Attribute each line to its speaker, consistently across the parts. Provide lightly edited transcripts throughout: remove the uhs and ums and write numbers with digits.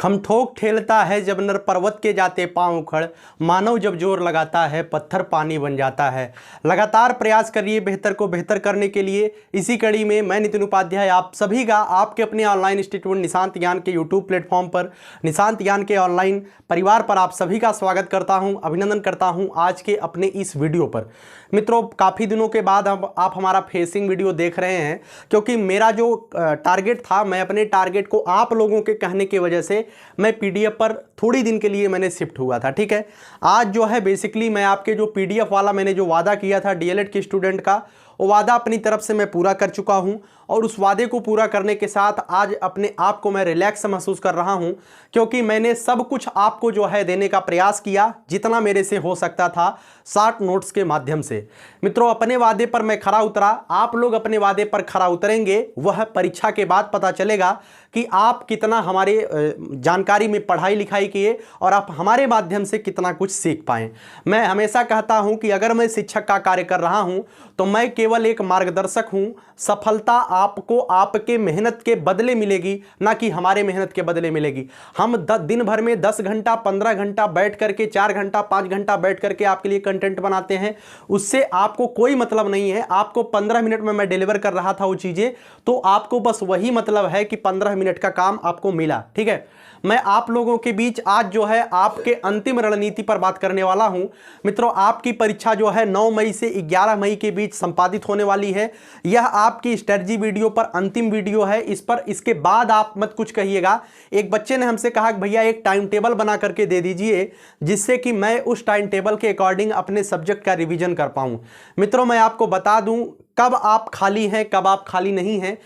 Speaker 1: खमठोक ठेलता है जब नर पर्वत के जाते पांव उखड़, मानव जब जोर लगाता है पत्थर पानी बन जाता है। लगातार प्रयास करिए बेहतर को बेहतर करने के लिए। इसी कड़ी में मैं नितिन उपाध्याय आप सभी का आपके अपने ऑनलाइन इंस्टीट्यूट निशांत ज्ञान के यूट्यूब प्लेटफॉर्म पर, निशांत ज्ञान के ऑनलाइन परिवार पर आप सभी का स्वागत करता हूं, अभिनंदन करता हूं आज के अपने इस वीडियो पर। मित्रों, काफ़ी दिनों के बाद आप हमारा फेसिंग वीडियो देख रहे हैं, क्योंकि मेरा जो टारगेट था, मैं अपने टारगेट को आप लोगों के कहने की वजह से मैं पीडीएफ पर थोड़ी दिन के लिए मैंने शिफ्ट हुआ था। ठीक है, आज जो है बेसिकली मैं आपके जो पीडीएफ वाला मैंने जो वादा किया था डीएलएड के स्टूडेंट का, वो वादा अपनी तरफ से मैं पूरा कर चुका हूं। और उस वादे को पूरा करने के साथ आज अपने आप को मैं रिलैक्स महसूस कर रहा हूं, क्योंकि मैंने सब कुछ आपको जो है देने का प्रयास किया जितना मेरे से हो सकता था शॉर्ट नोट्स के माध्यम से। मित्रों, अपने वादे पर मैं खरा उतरा, आप लोग अपने वादे पर खरा उतरेंगे, वह परीक्षा के बाद पता चलेगा कि आप कितना हमारे जानकारी में पढ़ाई लिखाई किए और आप हमारे माध्यम से कितना कुछ सीख पाएँ। मैं हमेशा कहता हूं कि अगर मैं शिक्षक का कार्य कर रहा हूं तो मैं केवल एक मार्गदर्शक हूं। सफलता आपको आपके मेहनत के बदले मिलेगी, ना कि हमारे मेहनत के बदले मिलेगी। हम दिन भर में 10 घंटा 15 घंटा बैठ करके, 4 घंटा 5 घंटा बैठ करके आपके लिए कंटेंट बनाते हैं, उससे आपको कोई मतलब नहीं है। आपको 15 मिनट में मैं डिलीवर कर रहा था वो चीज़ें, तो आपको बस वही मतलब है कि 15 मिनट का काम आपको मिला। ठीक है, मैं आप लोगों के बीच आज जो है आपके अंतिम रणनीति पर बात करने वाला हूं। मित्रों, आपकी परीक्षा जो है 9 मई से 11 मई के बीच संपादित होने वाली है। यह आपकी स्ट्रेटजी वीडियो पर अंतिम वीडियो है। इस पर इसके बाद आप मत कुछ कहिएगा। एक बच्चे ने हमसे कहा कि भैया एक टाइम टेबल बना करके दे दीजिए, जिससे कि मैं उस टाइम टेबल के अकॉर्डिंग अपने सब्जेक्ट का रिवीजन कर पाऊं। मित्रों, मैं आपको बता दूं कब आप खाली हैं, कब आप खाली नहीं हैं।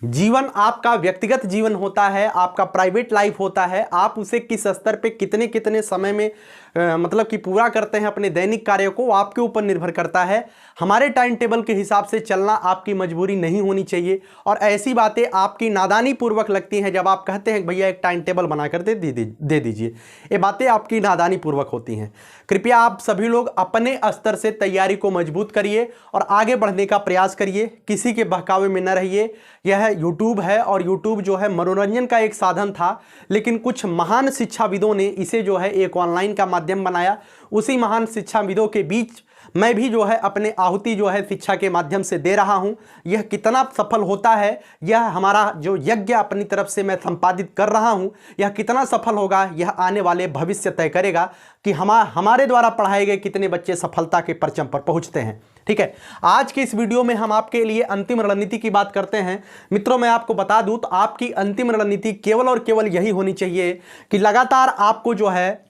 Speaker 1: जीवन आपका व्यक्तिगत जीवन होता है, आपका प्राइवेट लाइफ होता है। आप उसे किस स्तर पे कितने कितने समय में मतलब कि पूरा करते हैं अपने दैनिक कार्य को, आपके ऊपर निर्भर करता है। हमारे टाइम टेबल के हिसाब से चलना आपकी मजबूरी नहीं होनी चाहिए। और ऐसी बातें आपकी नादानी पूर्वक लगती हैं जब आप कहते हैं भैया एक टाइम टेबल बना कर दे दीजिए। ये बातें आपकी नादानी पूर्वक होती हैं। कृपया आप सभी लोग अपने स्तर से तैयारी को मजबूत करिए और आगे बढ़ने का प्रयास करिए। किसी के बहकावे में न रहिए। यह यूट्यूब है और यूट्यूब जो है मनोरंजन का एक साधन था, लेकिन कुछ महान शिक्षाविदों ने इसे जो है एक ऑनलाइन का माध्यम बनाया। उसी महान शिक्षाविदों के बीच मैं भी जो है अपने आहुति जो है शिक्षा के माध्यम से दे रहा हूं। यह कितना सफल होता है, यह हमारा जो यज्ञ अपनी तरफ से मैं संपादित कर रहा हूं, यह कितना सफल होगा, यह आने वाले भविष्य तय करेगा कि हमारे द्वारा पढ़ाए गए कितने बच्चे सफलता के परचम पर पहुंचते हैं। ठीक है, आज के इस वीडियो में हम आपके लिए अंतिम रणनीति की बात करते हैं। मित्रों, मैं आपको बता दूं तो आपकी अंतिम रणनीति केवल और केवल यही होनी चाहिए कि लगातार आपको जो है,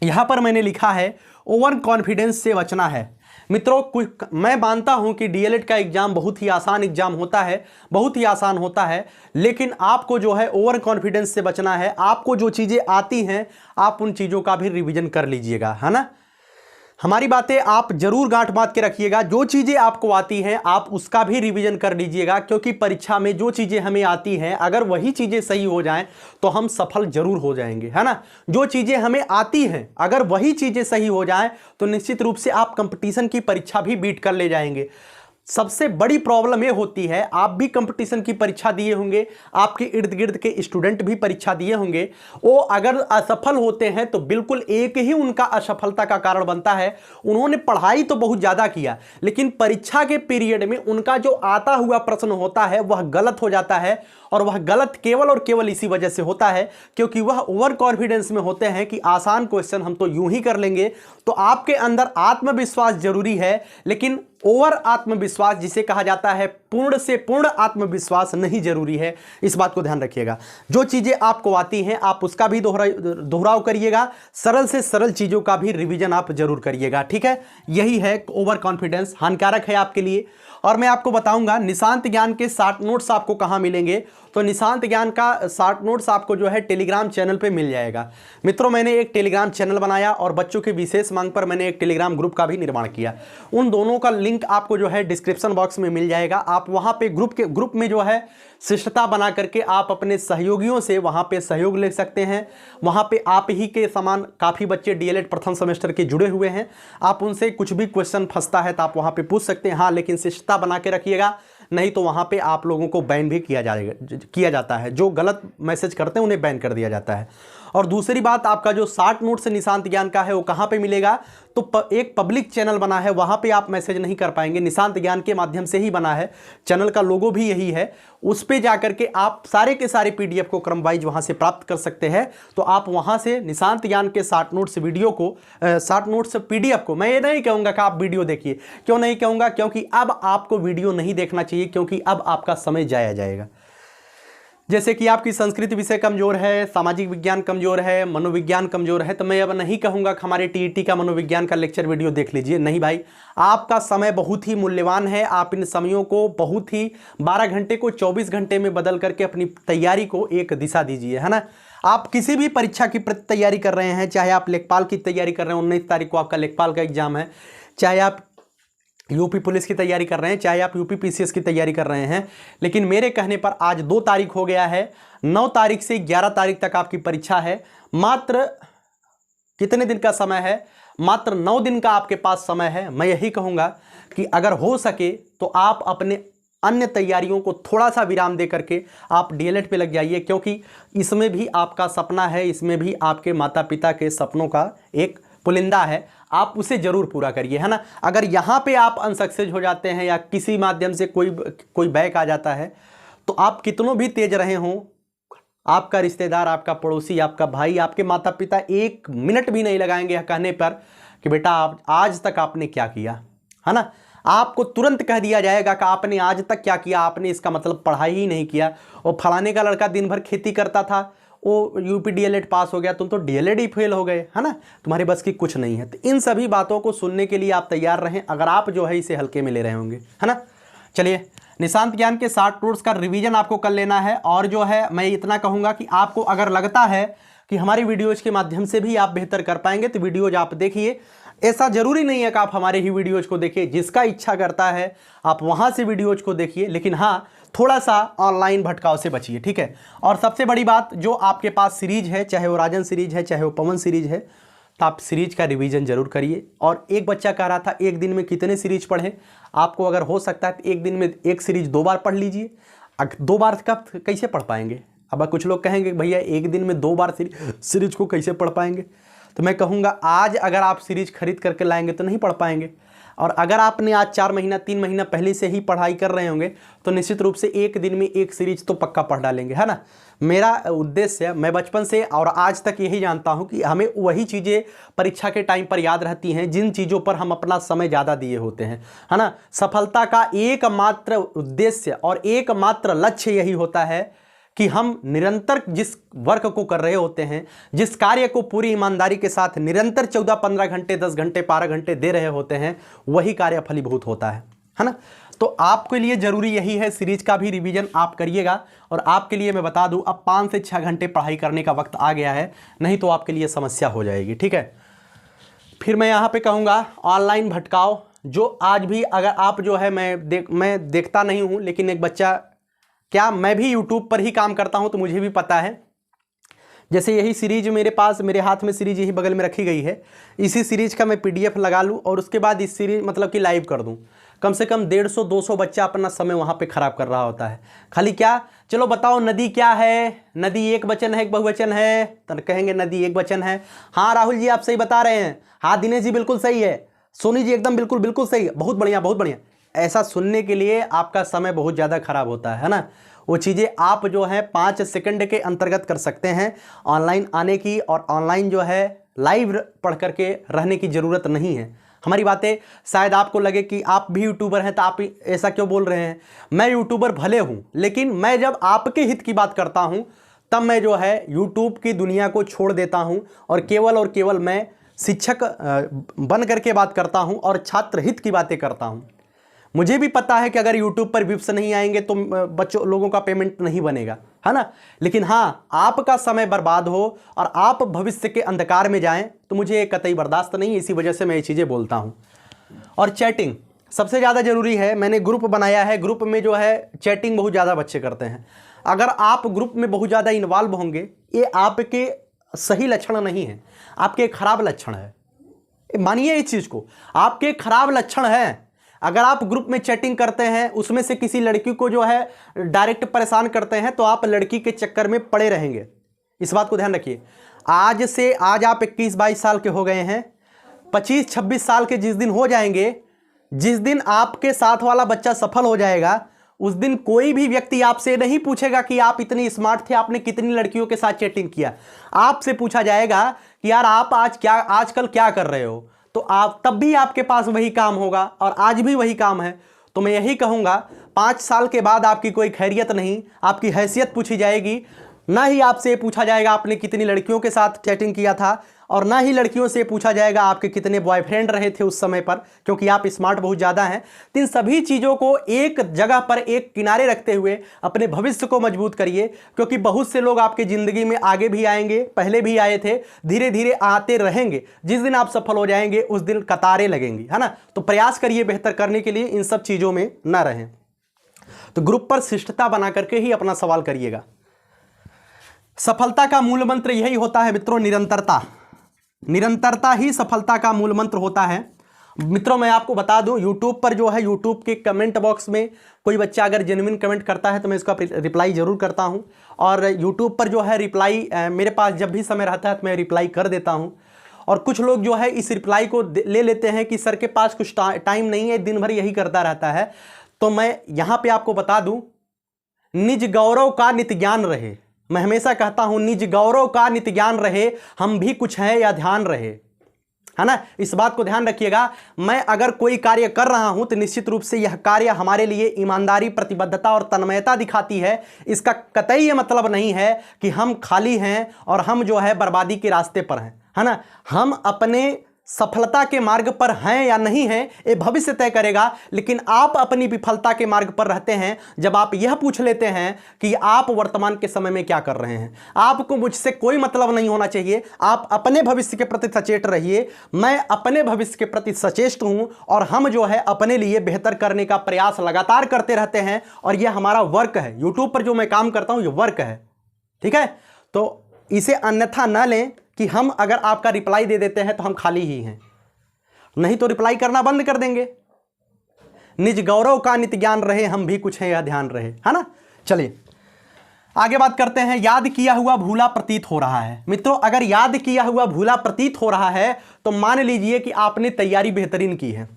Speaker 1: यहां पर मैंने लिखा है ओवर कॉन्फिडेंस से बचना है। मित्रों, मैं मानता हूं कि डीएलएड का एग्जाम बहुत ही आसान एग्जाम होता है, बहुत ही आसान होता है, लेकिन आपको जो है ओवर कॉन्फिडेंस से बचना है। आपको जो चीज़ें आती हैं आप उन चीज़ों का भी रिवीजन कर लीजिएगा, है ना। हमारी बातें आप जरूर गांठ बांध के रखिएगा। जो चीज़ें आपको आती हैं आप उसका भी रिवीजन कर लीजिएगा, क्योंकि परीक्षा में जो चीज़ें हमें आती हैं अगर वही चीज़ें सही हो जाएं तो हम सफल जरूर हो जाएंगे, है ना। जो चीज़ें हमें आती हैं अगर वही चीज़ें सही हो जाएं तो निश्चित रूप से आप कंपटीशन की परीक्षा भी बीट कर ले जाएंगे। सबसे बड़ी प्रॉब्लम ये होती है, आप भी कंपटीशन की परीक्षा दिए होंगे, आपके इर्द गिर्द के स्टूडेंट भी परीक्षा दिए होंगे, वो अगर असफल होते हैं तो बिल्कुल एक ही उनका असफलता का कारण बनता है। उन्होंने पढ़ाई तो बहुत ज़्यादा किया, लेकिन परीक्षा के पीरियड में उनका जो आता हुआ प्रश्न होता है वह गलत हो जाता है। और वह गलत केवल और केवल इसी वजह से होता है क्योंकि वह ओवर कॉन्फिडेंस में होते हैं कि आसान क्वेश्चन हम तो यूं ही कर लेंगे। तो आपके अंदर आत्मविश्वास जरूरी है, लेकिन ओवर आत्मविश्वास जिसे कहा जाता है, पूर्ण से पूर्ण आत्मविश्वास नहीं जरूरी है। इस बात को ध्यान रखिएगा। जो चीजें आपको आती हैं आप उसका भी दोहराव करिएगा, सरल से सरल चीजों का भी रिवीजन आप जरूर करिएगा। ठीक है, यही है ओवर कॉन्फिडेंस, हानिकारक है आपके लिए। और मैं आपको बताऊंगा निशांत ज्ञान के शॉर्ट नोट्स आपको कहां मिलेंगे। तो निशांत ज्ञान का शॉर्ट नोट्स आपको जो है टेलीग्राम चैनल पे मिल जाएगा। मित्रों, मैंने एक टेलीग्राम चैनल बनाया और बच्चों की विशेष मांग पर मैंने एक टेलीग्राम ग्रुप का भी निर्माण किया। उन दोनों का लिंक आपको जो है डिस्क्रिप्शन बॉक्स में मिल जाएगा। आप वहां पे ग्रुप में जो है शिष्टता बना करके आप अपने सहयोगियों से वहां पे सहयोग ले सकते हैं। वहां पे आप ही के समान काफ़ी बच्चे डीएलएड प्रथम सेमेस्टर के जुड़े हुए हैं। आप उनसे कुछ भी क्वेश्चन फंसता है तो आप वहां पे पूछ सकते हैं। हाँ, लेकिन शिष्टता बना के रखिएगा, नहीं तो वहाँ पे आप लोगों को बैन भी किया जाता है। जो गलत मैसेज करते हैं उन्हें बैन कर दिया जाता है। और दूसरी बात, आपका जो 60 नोट्स निशांत ज्ञान का है वो कहाँ पे मिलेगा, तो एक पब्लिक चैनल बना है, वहाँ पे आप मैसेज नहीं कर पाएंगे। निशांत ज्ञान के माध्यम से ही बना है, चैनल का लोगो भी यही है। उस पे जाकर के आप सारे के सारे PDF को क्रम वाइज वहाँ से प्राप्त कर सकते हैं। तो आप वहाँ से निशांत ज्ञान के 60 नोट्स वीडियो को 60 नोट्स PDF को, मैं ये नहीं कहूँगा कि आप वीडियो देखिए। क्यों नहीं कहूँगा? क्योंकि अब आपको वीडियो नहीं देखना चाहिए, क्योंकि अब आपका समय जाया जाएगा। जैसे कि आपकी संस्कृत विषय कमज़ोर है, सामाजिक विज्ञान कमज़ोर है, मनोविज्ञान कमज़ोर है, तो मैं अब नहीं कहूँगा कि हमारे TET का मनोविज्ञान का लेक्चर वीडियो देख लीजिए। नहीं भाई, आपका समय बहुत ही मूल्यवान है। आप इन समयों को बहुत ही 12 घंटे को 24 घंटे में बदल करके अपनी तैयारी को एक दिशा दीजिए, है ना। आप किसी भी परीक्षा की तैयारी कर रहे हैं, चाहे आप लेखपाल की तैयारी कर रहे हैं, 19 तारीख को आपका लेखपाल का एग्जाम है, चाहे आप यूपी पुलिस की तैयारी कर रहे हैं, चाहे आप यूपी PCS की तैयारी कर रहे हैं, लेकिन मेरे कहने पर आज 2 तारीख हो गया है, 9 तारीख से 11 तारीख तक आपकी परीक्षा है। मात्र कितने दिन का समय है? मात्र 9 दिन का आपके पास समय है। मैं यही कहूँगा कि अगर हो सके तो आप अपने अन्य तैयारियों को थोड़ा सा विराम दे करके आप DLED पे लग जाइए, क्योंकि इसमें भी आपका सपना है, इसमें भी आपके माता पिता के सपनों का एक पुलिंदा है, आप उसे जरूर पूरा करिए, है ना। अगर यहाँ पे आप अनसक्सेस हो जाते हैं या किसी माध्यम से कोई बैक आ जाता है, तो आप कितनों भी तेज रहे हों, आपका रिश्तेदार, आपका पड़ोसी, आपका भाई, आपके माता पिता 1 मिनट भी नहीं लगाएंगे कहने पर कि बेटा आप आज तक आपने क्या किया, है ना। आपको तुरंत कह दिया जाएगा कि आपने आज तक क्या किया, आपने इसका मतलब पढ़ाई ही नहीं किया। और फलाने का लड़का दिन भर खेती करता था, वो यूपी DLED पास हो गया, तुम तो DLED ही फेल हो गए, है ना, तुम्हारे बस की कुछ नहीं है। तो इन सभी बातों को सुनने के लिए आप तैयार रहें, अगर आप जो है इसे हल्के में ले रहे होंगे, है ना। चलिए, निशांत ज्ञान के 60 नोट्स का रिवीजन आपको कर लेना है। और जो है मैं इतना कहूँगा कि आपको अगर लगता है कि हमारी वीडियोज़ के माध्यम से भी आप बेहतर कर पाएंगे तो वीडियोज़ आप देखिए। ऐसा ज़रूरी नहीं है कि आप हमारे ही वीडियोज़ को देखिए, जिसका इच्छा करता है आप वहाँ से वीडियोज़ को देखिए, लेकिन हाँ थोड़ा सा ऑनलाइन भटकाव से बचिए, ठीक है। और सबसे बड़ी बात, जो आपके पास सीरीज है, चाहे वो राजन सीरीज है, चाहे वो पवन सीरीज है, तो आप सीरीज का रिवीजन जरूर करिए। और एक बच्चा कह रहा था एक दिन में कितने सीरीज पढ़ें, आपको अगर हो सकता है तो एक दिन में एक सीरीज 2 बार पढ़ लीजिए। 2 बार कब कैसे पढ़ पाएंगे? अब कुछ लोग कहेंगे भैया एक दिन में 2 बार सीरीज को कैसे पढ़ पाएंगे, तो मैं कहूँगा आज अगर आप सीरीज खरीद करके लाएंगे तो नहीं पढ़ पाएंगे। और अगर आपने आज 4 महीना 3 महीना पहले से ही पढ़ाई कर रहे होंगे तो निश्चित रूप से एक दिन में एक सीरीज तो पक्का पढ़ डालेंगे, है ना। मेरा उद्देश्य, मैं बचपन से और आज तक यही जानता हूं कि हमें वही चीज़ें परीक्षा के टाइम पर याद रहती हैं जिन चीज़ों पर हम अपना समय ज़्यादा दिए होते हैं, है ना। सफलता का एकमात्र उद्देश्य और एकमात्र लक्ष्य यही होता है कि हम निरंतर जिस वर्क को कर रहे होते हैं, जिस कार्य को पूरी ईमानदारी के साथ निरंतर 14-15 घंटे 10 घंटे 12 घंटे दे रहे होते हैं, वही कार्य फलीभूत होता है ना। तो आपके लिए ज़रूरी यही है, सीरीज का भी रिवीजन आप करिएगा। और आपके लिए मैं बता दूं, अब 5 से 6 घंटे पढ़ाई करने का वक्त आ गया है, नहीं तो आपके लिए समस्या हो जाएगी, ठीक है। फिर मैं यहाँ पे कहूँगा ऑनलाइन भटकाव, जो आज भी अगर आप जो है मैं देखता नहीं हूँ, लेकिन एक बच्चा, क्या मैं भी यूट्यूब पर ही काम करता हूं तो मुझे भी पता है। जैसे यही सीरीज मेरे पास, मेरे हाथ में सीरीज यही बगल में रखी गई है, इसी सीरीज का मैं PDF लगा लूं और उसके बाद इस सीरीज मतलब कि लाइव कर दूं, कम से कम 150-200 बच्चा अपना समय वहां पे खराब कर रहा होता है। खाली क्या, चलो बताओ नदी क्या है, नदी एक वचन है एक बहुवचन है, तो कहेंगे नदी एक वचन है। हाँ राहुल जी आप सही बता रहे हैं, हाँ दिनेश जी बिल्कुल सही है, सोनी जी एकदम बिल्कुल सही है, बहुत बढ़िया बहुत बढ़िया। ऐसा सुनने के लिए आपका समय बहुत ज़्यादा खराब होता है ना। वो चीज़ें आप जो है 5 सेकंड के अंतर्गत कर सकते हैं ऑनलाइन आने की, और ऑनलाइन जो है लाइव पढ़ करके रहने की ज़रूरत नहीं है। हमारी बातें शायद आपको लगे कि आप भी यूट्यूबर हैं तो आप ऐसा क्यों बोल रहे हैं। मैं यूट्यूबर भले हूँ, लेकिन मैं जब आपके हित की बात करता हूँ तब मैं जो है यूट्यूब की दुनिया को छोड़ देता हूँ और केवल मैं शिक्षक बन करके बात करता हूँ और छात्र हित की बातें करता हूँ। मुझे भी पता है कि अगर YouTube पर व्यूज नहीं आएंगे तो बच्चों लोगों का पेमेंट नहीं बनेगा, है ना। लेकिन हाँ, आपका समय बर्बाद हो और आप भविष्य के अंधकार में जाएं तो मुझे कतई बर्दाश्त नहीं, इसी वजह से मैं ये चीज़ें बोलता हूँ। और चैटिंग सबसे ज़्यादा ज़रूरी है। मैंने ग्रुप बनाया है, ग्रुप में जो है चैटिंग बहुत ज़्यादा बच्चे करते हैं। अगर आप ग्रुप में बहुत ज़्यादा इन्वॉल्व होंगे, ये आपके सही लक्षण नहीं है, आपके खराब लक्षण है। मानिए इस चीज़ को, आपके खराब लक्षण है। अगर आप ग्रुप में चैटिंग करते हैं, उसमें से किसी लड़की को जो है डायरेक्ट परेशान करते हैं, तो आप लड़की के चक्कर में पड़े रहेंगे। इस बात को ध्यान रखिए। आज आप 21-22 साल के हो गए हैं, 25-26 साल के जिस दिन हो जाएंगे, जिस दिन आपके साथ वाला बच्चा सफल हो जाएगा, उस दिन कोई भी व्यक्ति आपसे नहीं पूछेगा कि आप इतनी स्मार्ट थे, आपने कितनी लड़कियों के साथ चैटिंग किया। आपसे पूछा जाएगा कि यार आप आजकल क्या कर रहे हो, तो आप तब भी आपके पास वही काम होगा और आज भी वही काम है। तो मैं यही कहूँगा, 5 साल के बाद आपकी कोई खैरियत नहीं, आपकी हैसियत पूछी जाएगी। ना ही आपसे पूछा जाएगा आपने कितनी लड़कियों के साथ चैटिंग किया था, और ना ही लड़कियों से पूछा जाएगा आपके कितने बॉयफ्रेंड रहे थे उस समय पर, क्योंकि आप स्मार्ट बहुत ज़्यादा हैं। तो इन सभी चीज़ों को एक जगह पर एक किनारे रखते हुए अपने भविष्य को मजबूत करिए, क्योंकि बहुत से लोग आपकी ज़िंदगी में आगे भी आएंगे, पहले भी आए थे, धीरे धीरे आते रहेंगे। जिस दिन आप सफल हो जाएंगे उस दिन कतारें लगेंगी, है ना। तो प्रयास करिए बेहतर करने के लिए, इन सब चीज़ों में ना रहें। तो ग्रुप पर शिष्टता बना करके ही अपना सवाल करिएगा। सफलता का मूल मंत्र यही होता है मित्रों, निरंतरता। निरंतरता ही सफलता का मूल मंत्र होता है। मित्रों मैं आपको बता दूं, YouTube पर जो है, YouTube के कमेंट बॉक्स में कोई बच्चा अगर जेन्युइन कमेंट करता है तो मैं इसका रिप्लाई जरूर करता हूं, और YouTube पर जो है रिप्लाई मेरे पास जब भी समय रहता है तो मैं रिप्लाई कर देता हूं। और कुछ लोग जो है इस रिप्लाई को ले लेते हैं कि सर के पास कुछ टाइम नहीं है, दिन भर यही करता रहता है। तो मैं यहाँ पर आपको बता दूँ, निज गौरव का नित्य ज्ञान रहे। मैं हमेशा कहता हूं, निज गौरव का नित्य ज्ञान रहे, हम भी कुछ हैं या ध्यान रहे, है ना। इस बात को ध्यान रखिएगा। मैं अगर कोई कार्य कर रहा हूं तो निश्चित रूप से यह कार्य हमारे लिए ईमानदारी, प्रतिबद्धता और तन्मयता दिखाती है। इसका कतई ये मतलब नहीं है कि हम खाली हैं और हम जो है बर्बादी के रास्ते पर हैं, है ना। हम अपने सफलता के मार्ग पर हैं या नहीं हैं ये भविष्य तय करेगा, लेकिन आप अपनी विफलता के मार्ग पर रहते हैं जब आप यह पूछ लेते हैं कि आप वर्तमान के समय में क्या कर रहे हैं। आपको मुझसे कोई मतलब नहीं होना चाहिए, आप अपने भविष्य के प्रति सचेत रहिए। मैं अपने भविष्य के प्रति सचेत हूं, और हम जो है अपने लिए बेहतर करने का प्रयास लगातार करते रहते हैं, और यह हमारा वर्क है। यूट्यूब पर जो मैं काम करता हूं ये वर्क है, ठीक है। तो इसे अन्यथा न लें कि हम अगर आपका रिप्लाई दे देते हैं तो हम खाली ही हैं, नहीं तो रिप्लाई करना बंद कर देंगे। निज गौरव का नित्य ज्ञान रहे, हम भी कुछ हैं या ध्यान रहे, है ना। चलिए आगे बात करते हैं। याद किया हुआ भूला प्रतीत हो रहा है। मित्रों अगर याद किया हुआ भूला प्रतीत हो रहा है तो मान लीजिए कि आपने तैयारी बेहतरीन की है,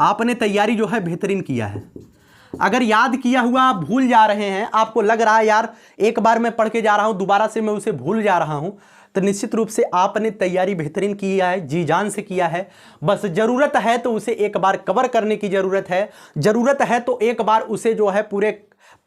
Speaker 1: आपने तैयारी जो है बेहतरीन किया है। अगर याद किया हुआ आप भूल जा रहे हैं, आपको लग रहा है यार एक बार मैं पढ़ के जा रहा हूं, दोबारा से मैं उसे भूल जा रहा हूं, तो निश्चित रूप से आपने तैयारी बेहतरीन किया है, जी जान से किया है। बस ज़रूरत है तो उसे एक बार कवर करने की ज़रूरत है, ज़रूरत है तो एक बार उसे जो है पूरे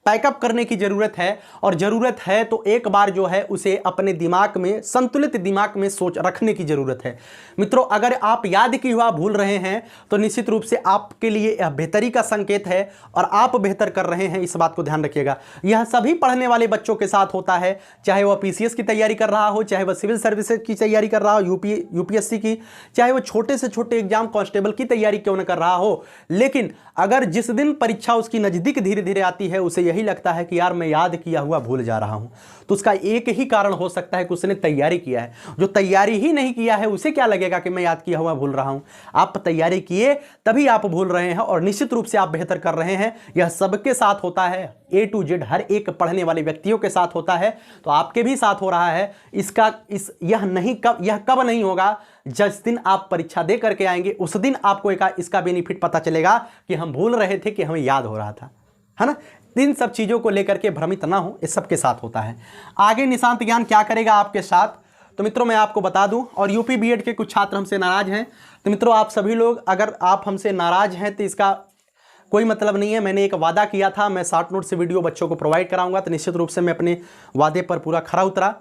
Speaker 1: पैकअप करने की ज़रूरत है, और ज़रूरत है तो एक बार जो है उसे अपने दिमाग में, संतुलित दिमाग में सोच रखने की ज़रूरत है। मित्रों अगर आप याद की हुआ भूल रहे हैं तो निश्चित रूप से आपके लिए यह बेहतरी का संकेत है, और आप बेहतर कर रहे हैं, इस बात को ध्यान रखिएगा। यह सभी पढ़ने वाले बच्चों के साथ होता है, चाहे वह PCS की तैयारी कर रहा हो, चाहे वह सिविल सर्विसेज की तैयारी कर रहा हो, UPSC की, चाहे वह छोटे से छोटे एग्जाम कांस्टेबल की तैयारी क्यों न कर रहा हो। लेकिन अगर जिस दिन परीक्षा उसकी नज़दीक धीरे धीरे आती है, उसे यही लगता है कि यार मैं याद किया हुआ भूल जा रहा हूं, तो उसका एक ही कारण हो सकता है कि उसने तैयारी किया है। जो तैयारी ही नहीं किया है उसे क्या लगेगा कि मैं याद किया हुआ भूल रहा हूं। आप तैयारी किए तभी आप भूल रहे हैं, और निश्चित रूप से आप बेहतर कर रहे हैं। यह सबके साथ होता है, A to Z हर एक पढ़ने वाले व्यक्तियों के साथ होता है, तो आपके भी साथ हो रहा है। यह कब नहीं होगा, जिस दिन आप परीक्षा दे करके आएंगे उस दिन आपको इसका बेनिफिट पता चलेगा कि हम भूल रहे थे कि हमें याद हो रहा था, है ना। इन सब चीज़ों को लेकर के भ्रमित ना हो, इस सबके साथ होता है। आगे निशांत ज्ञान क्या करेगा आपके साथ, तो मित्रों मैं आपको बता दूं, और यूपी बीएड के कुछ छात्र हमसे नाराज हैं। तो मित्रों आप सभी लोग अगर आप हमसे नाराज हैं तो इसका कोई मतलब नहीं है। मैंने एक वादा किया था, मैं शॉर्ट नोट से वीडियो बच्चों को प्रोवाइड कराऊंगा, तो निश्चित रूप से मैं अपने वादे पर पूरा खरा उतरा।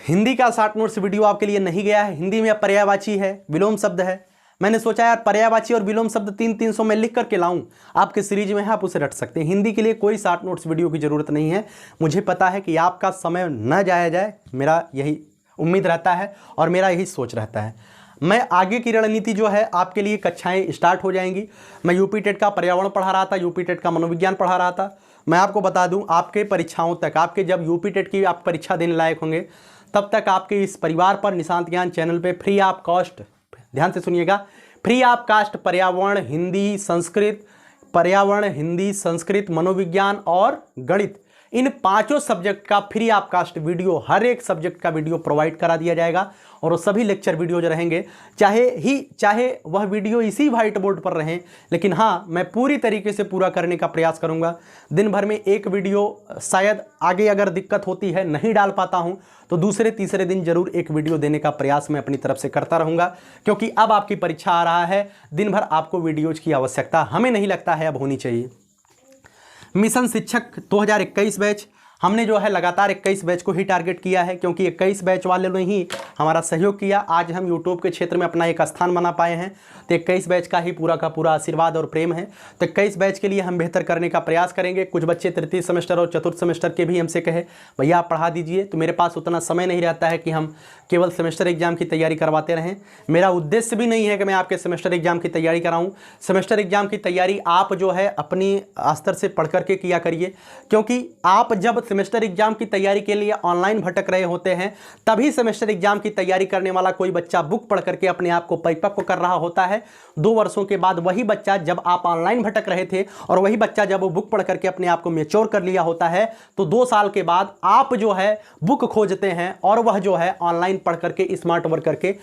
Speaker 1: हिंदी का शॉर्ट नोट से वीडियो आपके लिए नहीं गया है। हिंदी में पर्यायवाची है, विलोम शब्द है। मैंने सोचा यार पर्यायवाची और विलोम शब्द 300 में लिख करके लाऊं, आपके सीरीज में है, आप उसे रट सकते हैं। हिंदी के लिए कोई शॉर्ट नोट्स वीडियो की ज़रूरत नहीं है। मुझे पता है कि आपका समय न जाया जाए, मेरा यही उम्मीद रहता है और मेरा यही सोच रहता है। मैं आगे की रणनीति जो है आपके लिए कक्षाएं स्टार्ट हो जाएंगी। मैं यूपी टेट का पर्यावरण पढ़ा रहा था, यूपी टेट का मनोविज्ञान पढ़ा रहा था। मैं आपको बता दूं, आपके परीक्षाओं तक, आपके जब यूपी टेट की आप परीक्षा देने लायक होंगे तब तक आपके इस परिवार पर, निशांत ज्ञान चैनल पे फ्री ऑफ कॉस्ट, ध्यान से सुनिएगा, फ्री ऑफ कास्ट पर्यावरण, हिंदी, संस्कृत, पर्यावरण, हिंदी, संस्कृत, मनोविज्ञान और गणित, इन पांचों सब्जेक्ट का फ्री ऑफ कास्ट वीडियो, हर एक सब्जेक्ट का वीडियो प्रोवाइड करा दिया जाएगा। और वो सभी लेक्चर वीडियो जो रहेंगे, चाहे वह वीडियो इसी व्हाइट बोर्ड पर रहें, लेकिन हाँ, मैं पूरी तरीके से पूरा करने का प्रयास करूंगा। दिन भर में एक वीडियो, शायद आगे अगर दिक्कत होती है नहीं डाल पाता हूं तो दूसरे तीसरे दिन जरूर एक वीडियो देने का प्रयास मैं अपनी तरफ से करता रहूंगा, क्योंकि अब आपकी परीक्षा आ रहा है, दिन भर आपको वीडियोज की आवश्यकता हमें नहीं लगता है अब होनी चाहिए। मिशन शिक्षक 2021 बैच, हमने जो है लगातार 21 बैच को ही टारगेट किया है, क्योंकि 21 बैच वाले ने ही हमारा सहयोग किया। आज हम यूट्यूब के क्षेत्र में अपना एक स्थान बना पाए हैं, तो 21 बैच का ही पूरा का पूरा आशीर्वाद और प्रेम है। तो 21 बैच के लिए हम बेहतर करने का प्रयास करेंगे। कुछ बच्चे तृतीय सेमेस्टर और चतुर्थ सेमेस्टर के भी हमसे कहे भैया आप पढ़ा दीजिए, तो मेरे पास उतना समय नहीं रहता है कि हम केवल सेमेस्टर एग्जाम की तैयारी करवाते रहें। मेरा उद्देश्य भी नहीं है कि मैं आपके सेमेस्टर एग्जाम की तैयारी कराऊं। सेमेस्टर एग्जाम की तैयारी आप जो है अपनी स्तर से पढ़ करके किया करिए, क्योंकि आप जब सेमेस्टर एग्जाम की तैयारी के लिए ऑनलाइन भटक रहे होते हैं, तभी सेमेस्टर एग्जाम की तैयारी करने वाला कोई बच्चा बुक पढ़ करके अपने आप को परिपक्व कर रहा होता है। 2 वर्षों के बाद वही बच्चा, जब आप ऑनलाइन भटक रहे थे और वही बच्चा जब वो बुक पढ़ करके अपने आप को मैच्योर कर लिया होता है, तो 2 साल के बाद आप जो है बुक खोजते हैं और वह जो है ऑनलाइन पढ़ करके स्मार्ट वर्क करके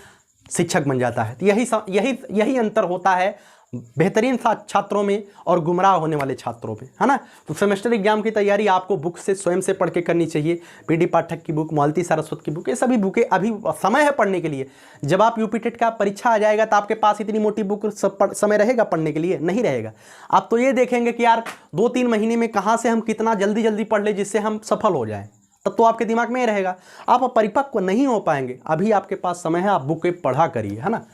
Speaker 1: शिक्षक बन जाता है। तो यही अंतर होता है बेहतरीन छात्रों में और गुमराह होने वाले छात्रों में, है ना। तो सेमेस्टर एग्जाम की तैयारी आपको बुक से स्वयं से पढ़ के करनी चाहिए। पीडी पाठक की बुक, मालती सारस्वत की बुक, ये सभी बुकें अभी समय है पढ़ने के लिए। जब आप यूपी टेट का परीक्षा आ जाएगा तो आपके पास इतनी मोटी बुक समय रहेगा पढ़ने के लिए? नहीं रहेगा। आप तो ये देखेंगे कि यार 2-3 महीने में कहाँ से हम कितना जल्दी पढ़ ले जिससे हम सफल हो जाएं, तब तो आपके दिमाग में ही रहेगा। आप परिपक्व नहीं हो पाएंगे। अभी आपके पास समय है, आप बुकें पढ़ा करिए, है ना।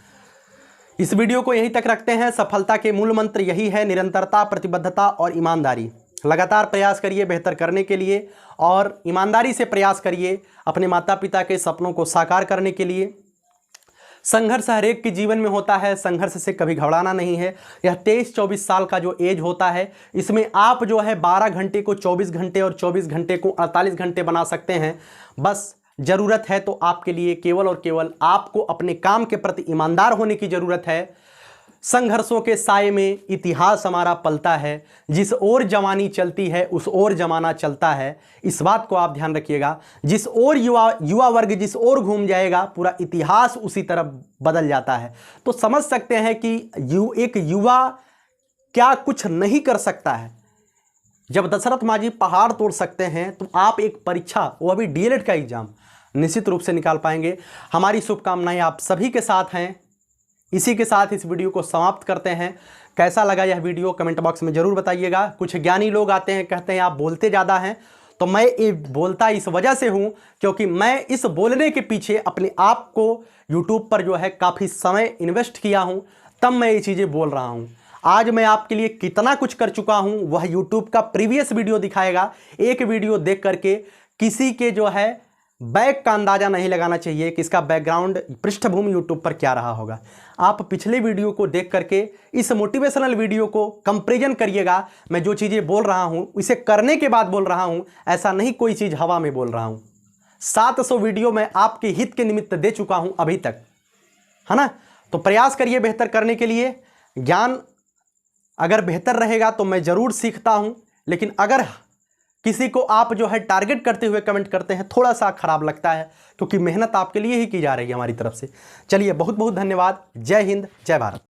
Speaker 1: इस वीडियो को यहीं तक रखते हैं। सफलता के मूल मंत्र यही है, निरंतरता, प्रतिबद्धता और ईमानदारी। लगातार प्रयास करिए बेहतर करने के लिए और ईमानदारी से प्रयास करिए अपने माता पिता के सपनों को साकार करने के लिए। संघर्ष हर एक के जीवन में होता है, संघर्ष से कभी घबराना नहीं है। यह 23-24 साल का जो एज होता है, इसमें आप जो है 12 घंटे को 24 घंटे और 24 घंटे को 48 घंटे बना सकते हैं। बस ज़रूरत है तो आपके लिए केवल और केवल आपको अपने काम के प्रति ईमानदार होने की ज़रूरत है। संघर्षों के साए में इतिहास हमारा पलता है, जिस ओर जवानी चलती है उस ओर जमाना चलता है। इस बात को आप ध्यान रखिएगा। जिस ओर युवा वर्ग जिस ओर घूम जाएगा, पूरा इतिहास उसी तरफ बदल जाता है। तो समझ सकते हैं कि एक युवा क्या कुछ नहीं कर सकता है। जब दशरथ मांझी पहाड़ तोड़ सकते हैं, तो आप एक परीक्षा, वो अभी डीएलएड का एग्जाम, निश्चित रूप से निकाल पाएंगे। हमारी शुभकामनाएं आप सभी के साथ हैं। इसी के साथ इस वीडियो को समाप्त करते हैं। कैसा लगा यह वीडियो कमेंट बॉक्स में ज़रूर बताइएगा। कुछ ज्ञानी लोग आते हैं, कहते हैं आप बोलते ज़्यादा हैं, तो मैं ये बोलता इस वजह से हूँ क्योंकि मैं इस बोलने के पीछे अपने आप को यूट्यूब पर जो है काफ़ी समय इन्वेस्ट किया हूँ, तब मैं ये चीज़ें बोल रहा हूँ। आज मैं आपके लिए कितना कुछ कर चुका हूँ वह यूट्यूब का प्रीवियस वीडियो दिखाएगा। एक वीडियो देख करके किसी के जो है बैक का अंदाज़ा नहीं लगाना चाहिए कि इसका बैकग्राउंड, पृष्ठभूमि यूट्यूब पर क्या रहा होगा। आप पिछले वीडियो को देख करके इस मोटिवेशनल वीडियो को कंपैरिजन करिएगा। मैं जो चीज़ें बोल रहा हूँ इसे करने के बाद बोल रहा हूँ, ऐसा नहीं कोई चीज़ हवा में बोल रहा हूँ। 700 वीडियो मैं आपके हित के निमित्त दे चुका हूँ अभी तक, है ना। तो प्रयास करिए बेहतर करने के लिए। ज्ञान अगर बेहतर रहेगा तो मैं ज़रूर सीखता हूँ, लेकिन अगर किसी को आप जो है टारगेट करते हुए कमेंट करते हैं, थोड़ा सा खराब लगता है, क्योंकि मेहनत आपके लिए ही की जा रही है हमारी तरफ से। चलिए, बहुत बहुत धन्यवाद। जय हिंद, जय भारत।